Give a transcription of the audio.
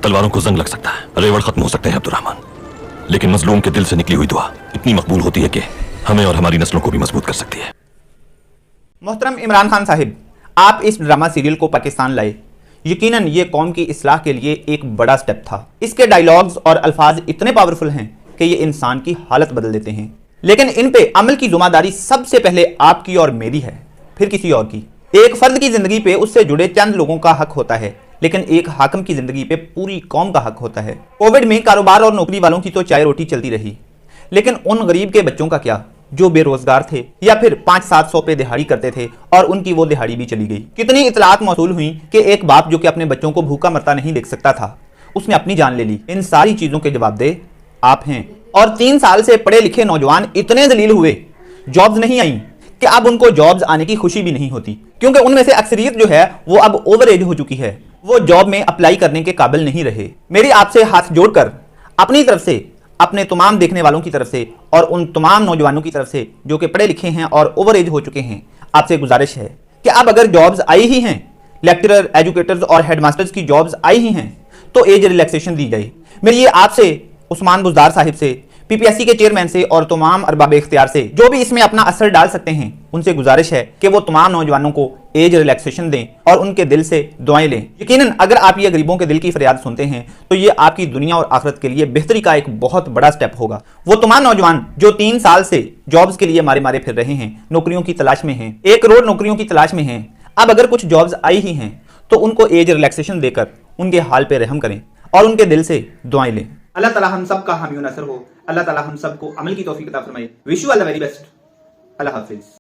तलवारों को जंग लग सकता है, रेवड़ खत्म हो सकते हैं अब्दुर्रहमान, लेकिन मजलूम के दिल से निकली हुई दुआ इतनी मकबूल होती है कि हमें और हमारी नस्लों को भी मजबूत कर सकती है। मोहतरम इमरान खान साहिब, आप इस ड्रामा सीरियल को पाकिस्तान लाए, यकीनन ये कौम की इस्लाह के लिए एक बड़ा स्टेप था। इसके डायलॉग्स और अल्फाज इतने पावरफुल हैं कि ये इंसान की हालत बदल देते हैं, लेकिन इन पे अमल की जिम्मेदारी सबसे पहले आपकी और मेरी है, फिर किसी और की। एक फर्द की जिंदगी पे उससे जुड़े चंद लोगों का हक होता है, लेकिन एक हाकिम की जिंदगी पे पूरी कौम का हक होता है। कोविड में कारोबार और नौकरी वालों की तो चाय रोटी चलती रही, लेकिन उन गरीब के बच्चों का क्या जो बेरोजगार थे या फिर 500-700 पे दिहाड़ी करते थे और उनकी वो दिहाड़ी भी चली गई। कितनी इतलात मौसूल हुई कि एक बाप जो कि अपने बच्चों को भूखा मरता नहीं देख सकता था, उसने अपनी जान ले ली। इन सारी चीजों के जवाबदेह आप हैं। और 3 साल से पढ़े लिखे नौजवान इतने दलील हुए, जॉब्स नहीं आई, कि अब उनको जॉब्स आने की खुशी भी नहीं होती, क्योंकि उनमें से अक्सरियत जो है वो अब ओवर एज हो चुकी है, वो जॉब में अप्लाई करने के काबिल नहीं रहे। मेरी आपसे हाथ जोड़कर अपनी तरफ से, अपने तमाम देखने वालों की तरफ से और उन तमाम नौजवानों की तरफ से जो कि पढ़े लिखे हैं और ओवर एज हो चुके हैं, आपसे गुजारिश है कि अब अगर जॉब्स आई ही हैं, लेक्चरर, एजुकेटर्स और हेडमास्टर्स की जॉब्स आई ही हैं, तो एज रिलैक्सेशन दी जाए। मेरी ये आपसे, उस्मान बुज़दार साहिब से, पीपीएससी के चेयरमैन से और तमाम अरबाब इख्तियार से जो भी इसमें अपना असर डाल सकते हैं, उनसे गुजारिश है कि वो तमाम नौजवानों को एज रिलैक्सेशन दें और उनके दिल से दुआएं लें। यकीनन अगर आप ये गरीबों के दिल की फरियाद सुनते हैं तो ये आपकी दुनिया और आखिरत के लिए बेहतरी का एक बहुत बड़ा स्टेप होगा। वो तमाम नौजवान जो 3 साल से जॉब्स के लिए मारे मारे फिर रहे हैं, नौकरियों की तलाश में हैं, 1 करोड़ नौकरियों की तलाश में हैं, अब अगर कुछ जॉब्स आई ही हैं तो उनको एज रिलैक्सेशन देकर उनके हाल पे रहम करें और उनके दिल से दुआएं लें। अल्लाह ताला हम सब का हामी नसर हो। अल्लाह ताला हम सबको अमल की तौफीक अता फरमाए। Wish you all the very best. Allah Hafiz.